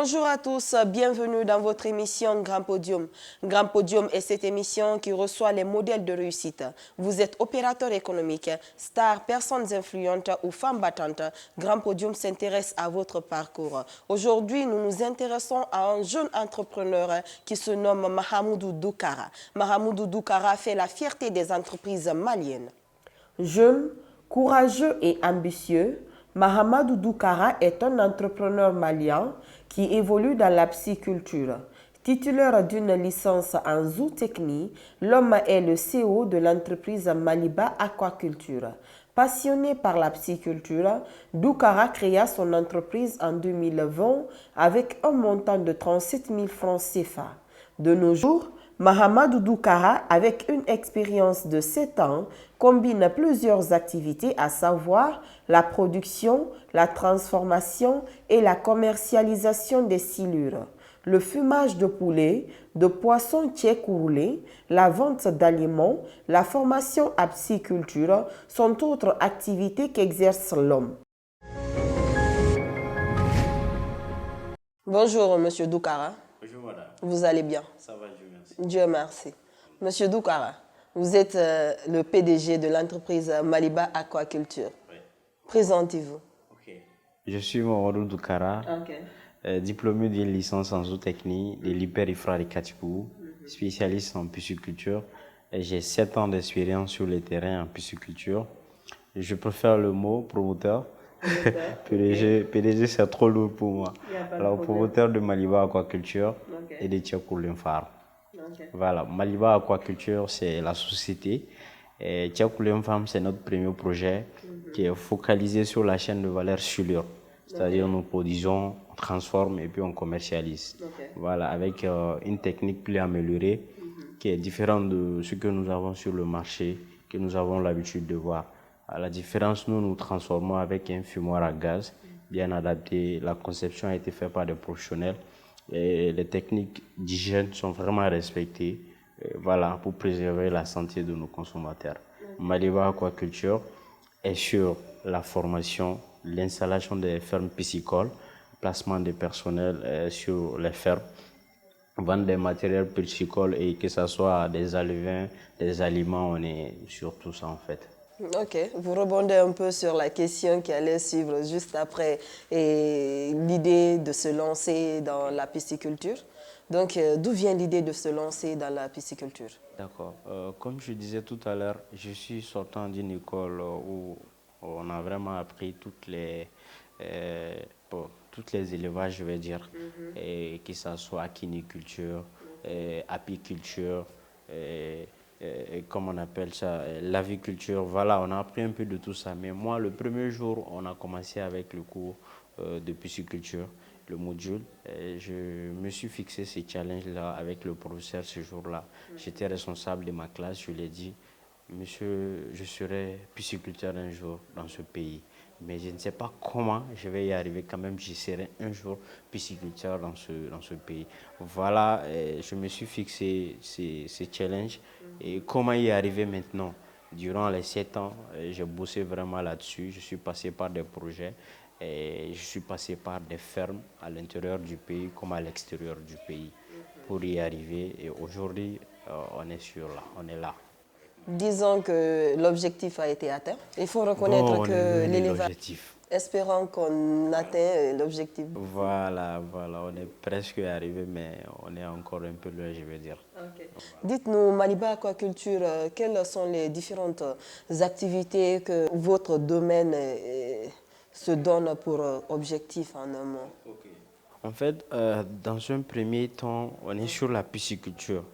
Bonjour à tous, bienvenue dans votre émission Grand Podium. Grand Podium est cette émission qui reçoit les modèles de réussite. Vous êtes opérateur économique, star, personnes influentes ou femmes battantes. Grand Podium s'intéresse à votre parcours. Aujourd'hui, nous nous intéressons à un jeune entrepreneur qui se nomme Mahamoudou Doukara. Mahamoudou Doukara fait la fierté des entreprises maliennes. Jeune, courageux et ambitieux, Mahamadou Doukara est un entrepreneur malien qui évolue dans la pisciculture. Titulaire d'une licence en zootechnie, l'homme est le CEO de l'entreprise Maliba Aquaculture. Passionné par la pisciculture, Doukara créa son entreprise en 2020 avec un montant de 37 000 francs CFA. De nos jours, Mahamadou Doukara, avec une expérience de 7 ans, combine plusieurs activités, à savoir la production, la transformation et la commercialisation des silures, le fumage de poulet, de poissons tchèques roulés, la vente d'aliments, la formation à pisciculture sont autres activités qu'exerce l'homme. Bonjour, Monsieur Doukara. Bonjour madame. Vous allez bien? Ça va, Dieu merci. Dieu merci. Monsieur Doukara, vous êtes le PDG de l'entreprise Maliba Aquaculture. Oui. Présentez-vous. Ok. Je suis Mamadou Doukara, diplômé d'une licence en zootechnie de l'Hyper-Ifra de Katipou, spécialiste en pisciculture. J'ai 7 ans d'expérience sur le terrain en pisciculture. Je préfère le mot promoteur. PDG c'est trop lourd pour moi. Alors, promoteur de Maliba Aquaculture et de Tchakoulin Phare. Voilà, Maliba Aquaculture, c'est la société. Tchakoulin Phare, c'est notre premier projet qui est focalisé sur la chaîne de valeur silure. C'est-à-dire, nous produisons, on transforme et puis on commercialise. Voilà, avec une technique plus améliorée qui est différente de ce que nous avons sur le marché, que nous avons l'habitude de voir. À la différence, nous transformons avec un fumoir à gaz bien adapté. La conception a été faite par des professionnels et les techniques d'hygiène sont vraiment respectées, voilà, pour préserver la santé de nos consommateurs. Maliba Aquaculture est sur la formation, l'installation des fermes piscicoles, placement des personnels sur les fermes, vendre des matériels piscicoles et que ce soit des alevins, des aliments, on est sur tout ça en fait. Ok, vous rebondez un peu sur la question qui allait suivre juste après l'idée de se lancer dans la pisciculture. Donc, d'où vient l'idée de se lancer dans la pisciculture? D'accord. Comme je disais tout à l'heure, je suis sortant d'une école où on a vraiment appris toutes les élevages, je vais dire, et que ce soit aquiniculture, apiculture, comme on appelle ça, l'aviculture. Voilà, on a appris un peu de tout ça. Mais moi, le premier jour, on a commencé avec le cours de pisciculture, le module. Je me suis fixé ces challenges-là avec le professeur ce jour-là. J'étais responsable de ma classe. Je lui ai dit, monsieur, je serai pisciculteur un jour dans ce pays. Mais je ne sais pas comment je vais y arriver quand même. Je serai un jour pisciculteur dans ce pays. Voilà, je me suis fixé ces challenges. Et comment y arriver maintenant? Durant les 7 ans, j'ai bossé vraiment là-dessus. Je suis passé par des projets et je suis passé par des fermes à l'intérieur du pays comme à l'extérieur du pays pour y arriver. Et aujourd'hui, on est là. Disons que l'objectif a été atteint. Il faut reconnaître que l'élevage... Espérons qu'on atteint l'objectif. Voilà, on est presque arrivé, mais on est encore un peu loin, je veux dire. Okay. Dites-nous, Maliba Aquaculture, quelles sont les différentes activités que votre domaine se donne pour objectif en un mot? En fait, dans un premier temps, on est sur la pisciculture.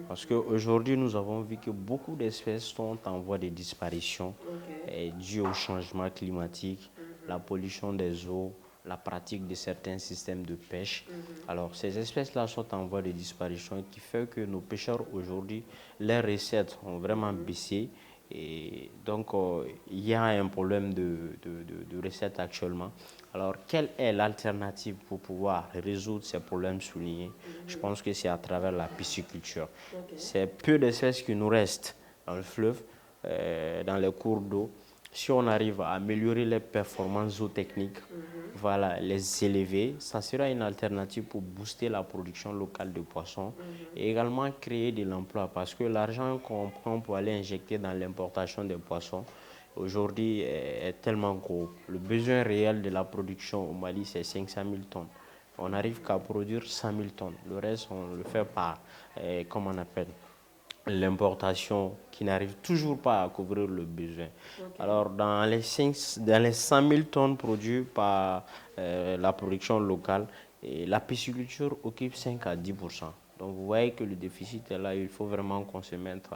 Parce qu'aujourd'hui, nous avons vu que beaucoup d'espèces sont en voie de disparition dû au changement climatique, la pollution des eaux, la pratique de certains systèmes de pêche. Alors, ces espèces-là sont en voie de disparition, qui fait que nos pêcheurs aujourd'hui, leurs recettes ont vraiment baissé. Et donc, il y a un problème de recettes actuellement. Alors, quelle est l'alternative pour pouvoir résoudre ces problèmes soulignés? Je pense que c'est à travers la pisciculture. C'est peu d'espèces qui nous restent dans le fleuve, dans les cours d'eau. si on arrive à améliorer les performances zootechniques, voilà, les élever, ça sera une alternative pour booster la production locale de poissons et également créer de l'emploi parce que l'argent qu'on prend pour aller injecter dans l'importation des poissons aujourd'hui est tellement gros. Le besoin réel de la production au Mali, c'est 500 000 tonnes. On n'arrive qu'à produire 100 000 tonnes. Le reste, on le fait par, comment on appelle, l'importation qui n'arrive toujours pas à couvrir le besoin. Alors, dans les 100 000 tonnes produites par la production locale, la pisciculture occupe 5 à 10%. Donc, vous voyez que le déficit est là. Il faut vraiment qu'on se mette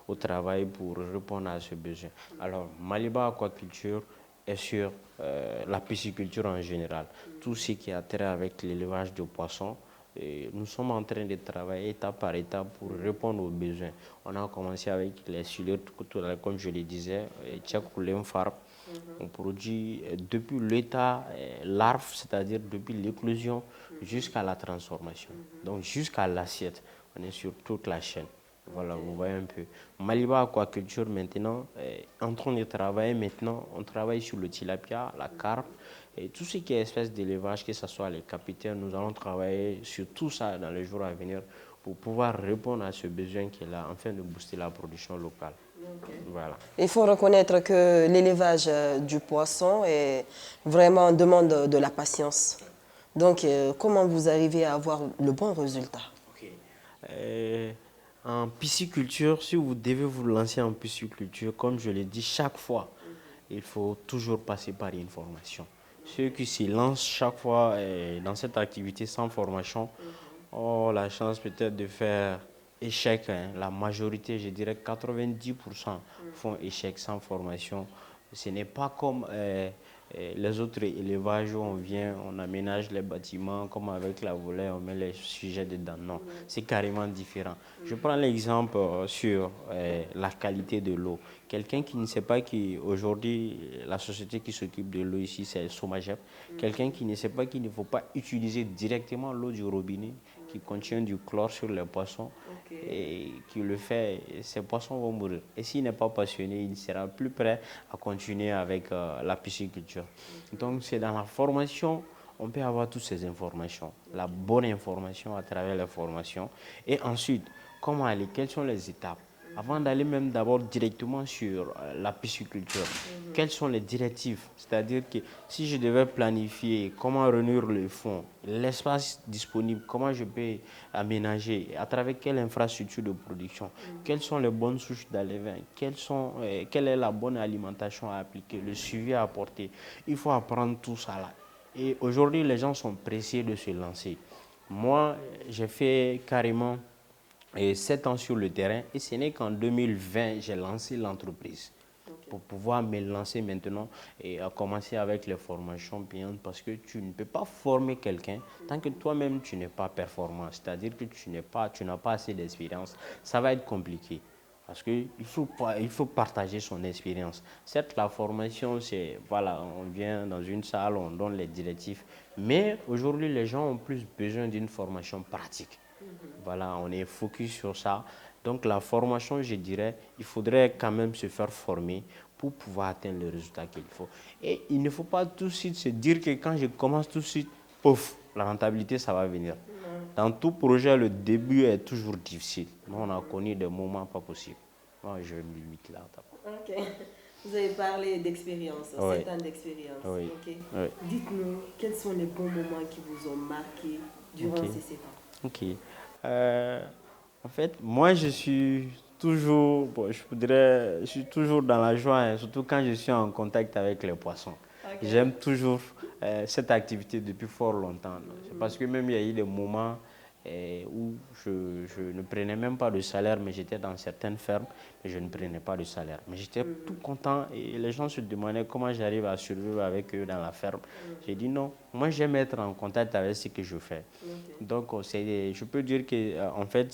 au travail pour répondre à ce besoin. Alors, Maliba Aquaculture est sur la pisciculture en général. Tout ce qui a trait avec l'élevage de poissons. Et nous sommes en train de travailler étape par étape pour répondre aux besoins. On a commencé avec les filets, comme je le disais, Tchèque Farm. On produit depuis l'état larve, c'est-à-dire depuis l'éclosion jusqu'à la transformation. Donc jusqu'à l'assiette, on est sur toute la chaîne. Voilà, vous voyez un peu. Maliba Aquaculture maintenant est en train de travailler maintenant. On travaille sur le tilapia, la carpe et tout ce qui est espèce d'élevage, que ce soit les capitaines. Nous allons travailler sur tout ça dans les jours à venir pour pouvoir répondre à ce besoin qui est là, afin de booster la production locale. Voilà. Il faut reconnaître que l'élevage du poisson est vraiment demande de la patience. Donc, comment vous arrivez à avoir le bon résultat? En pisciculture, si vous devez vous lancer en pisciculture, comme je l'ai dit chaque fois, il faut toujours passer par une formation. Ceux qui se lancent chaque fois dans cette activité sans formation ont la chance peut-être de faire échec. La majorité, je dirais 90% font échec sans formation. Ce n'est pas comme les autres élevages où on vient, on aménage les bâtiments, comme avec la volaille, on met les sujets dedans. Non, c'est carrément différent. Je prends l'exemple sur la qualité de l'eau. Quelqu'un qui ne sait pas qu'aujourd'hui, la société qui s'occupe de l'eau ici, c'est Somagep. Quelqu'un qui ne sait pas qu'il ne faut pas utiliser directement l'eau du robinet qui contient du chlore sur les poissons et qui le fait, ces poissons vont mourir. Et s'il n'est pas passionné, il ne sera plus prêt à continuer avec la pisciculture. Donc c'est dans la formation, on peut avoir toutes ces informations, la bonne information à travers les formations. Et ensuite, comment aller, quelles sont les étapes avant d'aller même d'abord directement sur la pisciculture, quelles sont les directives? C'est-à-dire que si je devais planifier comment réunir le fonds, l'espace disponible, comment je peux aménager, à travers quelle infrastructure de production, quelles sont les bonnes souches d'alevins, quelle est la bonne alimentation à appliquer, le suivi à apporter. Il faut apprendre tout ça là. Et aujourd'hui, les gens sont pressés de se lancer. Moi, j'ai fait carrément 7 ans sur le terrain et ce n'est qu'en 2020 j'ai lancé l'entreprise pour pouvoir me lancer maintenant et à commencer avec les formations payantes parce que tu ne peux pas former quelqu'un tant que toi-même tu n'es pas performant, c'est-à-dire que tu n'as pas assez d'expérience, ça va être compliqué. Parce qu'il faut partager son expérience. Certes, la formation, c'est, voilà, on vient dans une salle, on donne les directives. Mais aujourd'hui, les gens ont plus besoin d'une formation pratique. Voilà, on est focus sur ça. Donc la formation, je dirais, il faudrait quand même se faire former pour pouvoir atteindre le résultat qu'il faut. Et il ne faut pas tout de suite se dire que quand je commence tout de suite, pouf, la rentabilité, ça va venir. Dans tout projet, le début est toujours difficile. Nous, on a connu des moments pas possibles. Moi, je me limite là. Ok. Vous avez parlé d'expérience, 7 ans d'expérience. Oui. Okay. Oui. Dites-nous, quels sont les bons moments qui vous ont marqué durant ces 7 ans? Ok. En fait, moi, je suis toujours, je suis toujours dans la joie, hein, surtout quand je suis en contact avec les poissons. Okay. J'aime toujours cette activité depuis fort longtemps. C'est parce que même il y a eu des moments où je ne prenais même pas de salaire, mais j'étais dans certaines fermes, mais je ne prenais pas de salaire. Mais j'étais tout content et les gens se demandaient comment j'arrive à survivre avec eux dans la ferme. J'ai dit non, moi j'aime être en contact avec ce que je fais. Donc je peux dire que en fait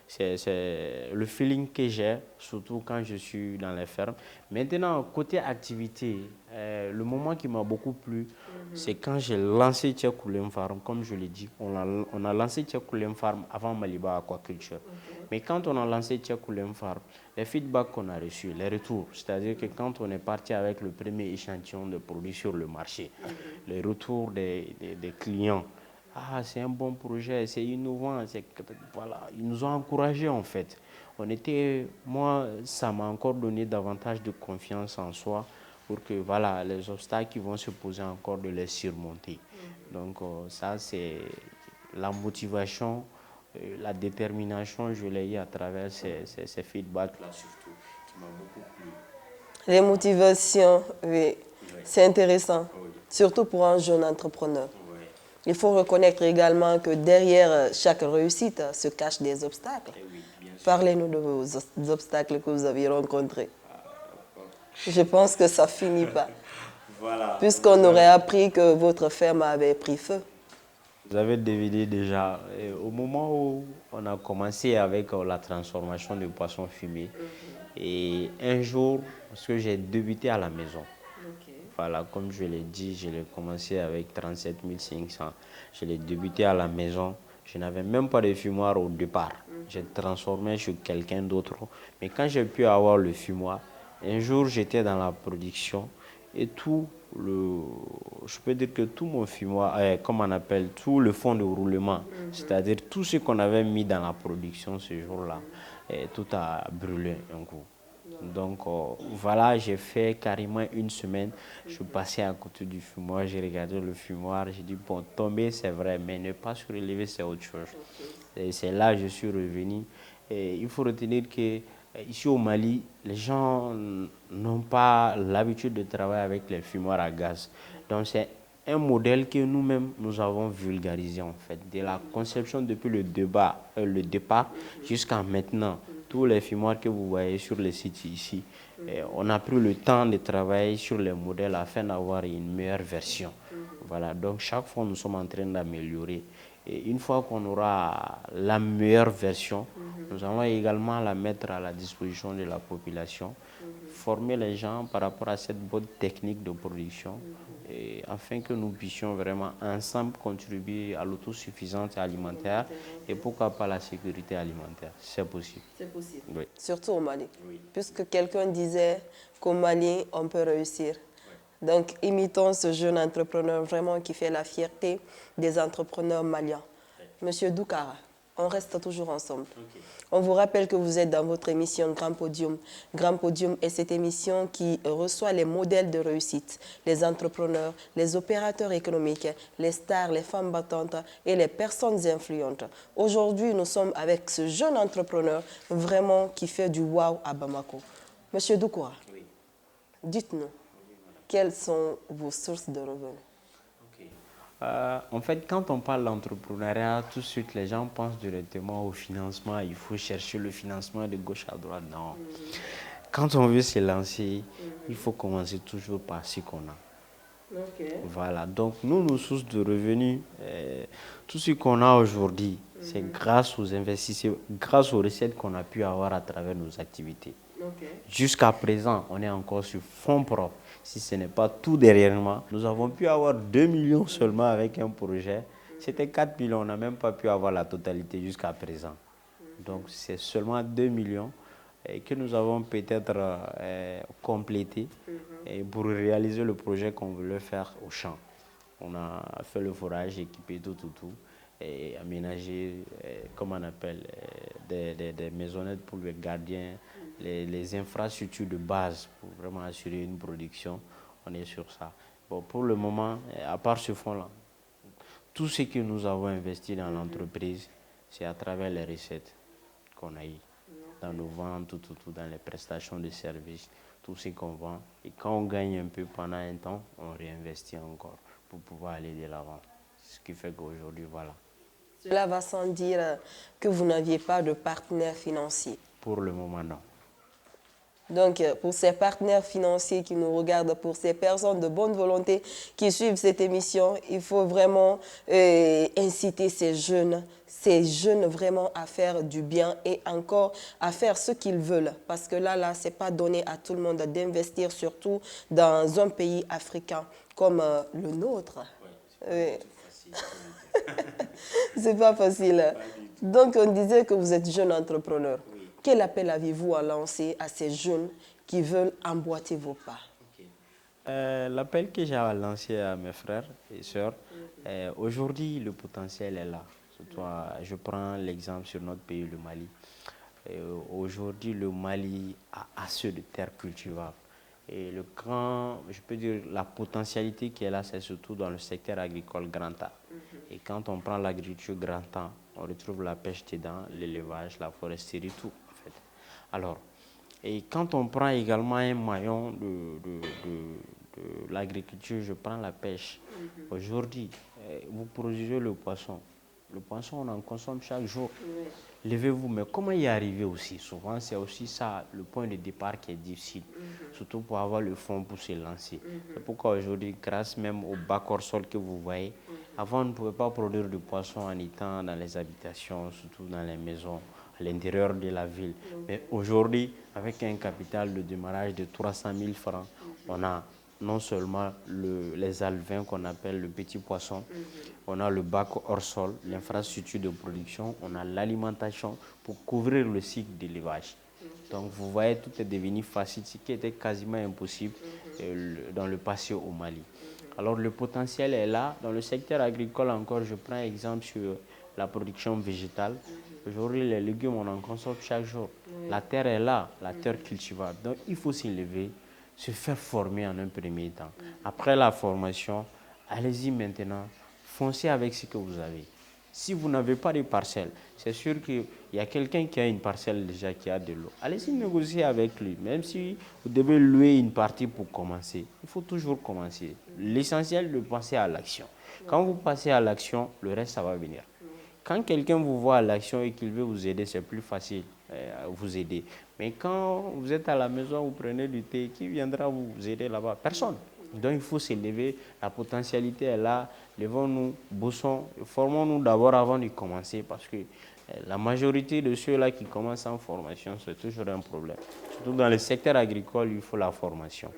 c'est le feeling que j'ai, surtout quand je suis dans les fermes. Maintenant, côté activité, le moment qui m'a beaucoup plu, c'est quand j'ai lancé Tchèkoulem Farm, comme je l'ai dit. On a lancé Tchèkoulem Farm avant Maliba Aquaculture. Mais quand on a lancé Tchèkoulem Farm, les feedbacks qu'on a reçus, les retours, c'est-à-dire que quand on est parti avec le premier échantillon de produits sur le marché, les retours des clients, ah, c'est un bon projet, c'est innovant, voilà, ils nous ont encouragés en fait. Moi, ça m'a encore donné davantage de confiance en soi pour que voilà, les obstacles qui vont se poser encore de les surmonter. Donc ça, c'est la motivation, la détermination, je l'ai eu à travers ces feedbacks-là surtout, qui m'ont beaucoup plu. Les motivations, oui, c'est intéressant, surtout pour un jeune entrepreneur. Il faut reconnaître également que derrière chaque réussite se cachent des obstacles. Parlez-nous de vos obstacles que vous avez rencontrés. Je pense que ça ne finit pas. Voilà. Puisqu'on aurait appris que votre ferme avait pris feu. Vous avez deviné déjà, au moment où on a commencé avec la transformation du poisson fumé, et un jour, parce que j'ai débuté à la maison. Voilà, comme je l'ai dit, je l'ai commencé avec 37 500. Je l'ai débuté à la maison. Je n'avais même pas de fumoir au départ. J'ai transformé sur quelqu'un d'autre. Mais quand j'ai pu avoir le fumoir, un jour j'étais dans la production et je peux dire que tout mon fumoir, comme on appelle, tout le fond de roulement, c'est-à-dire tout ce qu'on avait mis dans la production ce jour-là, tout a brûlé un coup. Donc voilà, j'ai fait carrément une semaine. Je suis passé à côté du fumoir, j'ai regardé le fumoir, j'ai dit bon, tomber c'est vrai, mais ne pas se relever c'est autre chose. Et c'est là que je suis revenu. Et il faut retenir que ici au Mali, les gens n'ont pas l'habitude de travailler avec les fumoirs à gaz. Donc c'est un modèle que nous-mêmes nous avons vulgarisé en fait, de la conception depuis le départ jusqu'à maintenant. Tous les fumoirs que vous voyez sur le site ici, on a pris le temps de travailler sur les modèles afin d'avoir une meilleure version. Voilà, donc chaque fois nous sommes en train d'améliorer. Et une fois qu'on aura la meilleure version, nous allons également la mettre à la disposition de la population, former les gens par rapport à cette bonne technique de production, et afin que nous puissions vraiment ensemble contribuer à l'autosuffisance alimentaire et pourquoi pas la sécurité alimentaire. C'est possible. C'est possible. Oui. Surtout au Mali. Oui. Puisque quelqu'un disait qu'au Mali, on peut réussir. Oui. Donc, imitons ce jeune entrepreneur vraiment qui fait la fierté des entrepreneurs maliens. Oui. Monsieur Doukara, on reste toujours ensemble. Okay. On vous rappelle que vous êtes dans votre émission Grand Podium. Grand Podium est cette émission qui reçoit les modèles de réussite, les entrepreneurs, les opérateurs économiques, les stars, les femmes battantes et les personnes influentes. Aujourd'hui, nous sommes avec ce jeune entrepreneur vraiment qui fait du wow à Bamako. Monsieur Doukoura, oui. Dites-nous, quelles sont vos sources de revenus? En fait, quand on parle d'entrepreneuriat, tout de suite, les gens pensent directement au financement. Il faut chercher le financement de gauche à droite. Non. Quand on veut se lancer, il faut commencer toujours par ce qu'on a. Voilà. Donc, nous, nos sources de revenus, tout ce qu'on a aujourd'hui, c'est grâce aux investissements, grâce aux recettes qu'on a pu avoir à travers nos activités. Jusqu'à présent, on est encore sur fonds propres. Si ce n'est pas tout derrière moi, nous avons pu avoir 2 millions seulement avec un projet. C'était 4 millions, on n'a même pas pu avoir la totalité jusqu'à présent. Donc c'est seulement 2 millions que nous avons peut-être complété pour réaliser le projet qu'on voulait faire au champ. On a fait le forage, équipé tout, et aménagé, comme on appelle, des maisonnettes pour les gardiens, les infrastructures de base pour vraiment assurer une production. On est sur ça. Bon, pour le moment, à part ce fonds-là, tout ce que nous avons investi dans l'entreprise, c'est à travers les recettes qu'on a eues, dans nos ventes, tout, dans les prestations de services, tout ce qu'on vend. Et quand on gagne un peu pendant un temps, on réinvestit encore pour pouvoir aller de l'avant. Ce qui fait qu'aujourd'hui, voilà. Cela va sans dire que vous n'aviez pas de partenaire financier. Pour le moment, non. Donc, pour ces partenaires financiers qui nous regardent, pour ces personnes de bonne volonté qui suivent cette émission, il faut vraiment inciter ces jeunes vraiment à faire du bien et encore à faire ce qu'ils veulent. Parce que là, ce n'est pas donné à tout le monde d'investir, surtout dans un pays africain comme le nôtre. C'est pas facile. Donc, on disait que vous êtes jeune entrepreneur. Quel appel avez-vous à lancer à ces jeunes qui veulent emboîter vos pas? L'appel que j'ai à lancer à mes frères et sœurs, aujourd'hui, le potentiel est là. Surtout, je prends l'exemple sur notre pays, le Mali. Aujourd'hui, le Mali a assez de terres cultivables. Et je peux dire, la potentialité qui est là, c'est surtout dans le secteur agricole grand A. Et quand on prend l'agriculture grand A, on retrouve la pêche dedans, l'élevage, la foresterie, tout en fait. Alors, et quand on prend également un maillon de l'agriculture, je prends la pêche. Aujourd'hui, vous produisez le poisson. Le poisson, on en consomme chaque jour. Levez-vous, mais comment y arriver aussi? Souvent, c'est aussi ça, le point de départ qui est difficile, surtout pour avoir le fond pour se lancer. C'est pourquoi aujourd'hui, grâce même au bas-sol que vous voyez, avant, on ne pouvait pas produire du poisson en étant dans les habitations, surtout dans les maisons, à l'intérieur de la ville. Mais aujourd'hui, avec un capital de démarrage de 300 000 francs, on a non seulement les alevins qu'on appelle le petit poisson, on a le bac hors sol, l'infrastructure de production, on a l'alimentation pour couvrir le cycle d'élevage. Donc vous voyez, tout est devenu facile, ce qui était quasiment impossible dans le passé au Mali. Alors le potentiel est là. Dans le secteur agricole encore, je prends exemple sur la production végétale. Aujourd'hui, les légumes, on en consomme chaque jour. La terre est là, la terre cultivable. Donc il faut s'élever, se faire former en un premier temps. Après la formation, allez-y maintenant, foncez avec ce que vous avez. Si vous n'avez pas de parcelle, c'est sûr qu'il y a quelqu'un qui a une parcelle déjà qui a de l'eau. Allez-y négocier avec lui, même si vous devez louer une partie pour commencer. Il faut toujours commencer. L'essentiel, de passer à l'action. Quand vous passez à l'action, le reste, ça va venir. Quand quelqu'un vous voit à l'action et qu'il veut vous aider, c'est plus facile à vous aider. Mais quand vous êtes à la maison, vous prenez du thé, qui viendra vous aider là-bas? Personne. Donc il faut s'élever, la potentialité est là, levons-nous, bossons, formons-nous d'abord avant de commencer parce que la majorité de ceux-là qui commencent en formation, c'est toujours un problème. Surtout dans le secteur agricole, il faut la formation.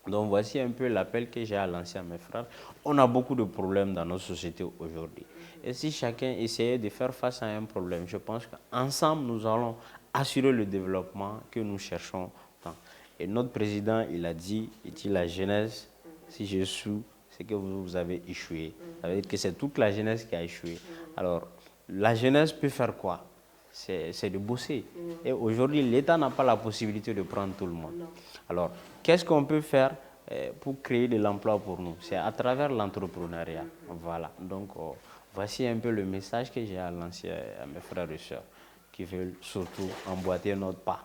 Donc voici un peu l'appel que j'ai à lancer à mes frères. On a beaucoup de problèmes dans nos sociétés aujourd'hui. Et si chacun essayait de faire face à un problème, je pense qu'ensemble, nous allons assurer le développement que nous cherchons tant. Et notre président, il a dit, il dit la jeunesse, si je suis, c'est que vous avez échoué. Ça veut dire que c'est toute la jeunesse qui a échoué. Alors, la jeunesse peut faire quoi? C'est de bosser. Et aujourd'hui, l'État n'a pas la possibilité de prendre tout le monde. Alors, qu'est-ce qu'on peut faire pour créer de l'emploi pour nous? C'est à travers l'entrepreneuriat. Voilà. Donc, voici un peu le message que j'ai à lancer à mes frères et sœurs qui veulent surtout emboîter notre pas.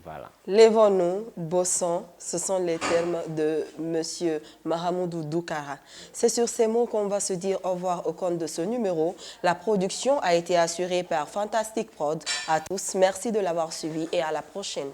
Voilà. Lèvons-nous, bossons, ce sont les termes de M. Mahamoudou Doukara. C'est sur ces mots qu'on va se dire au revoir au compte de ce numéro. La production a été assurée par Fantastic Prod. À tous, merci de l'avoir suivi et à la prochaine.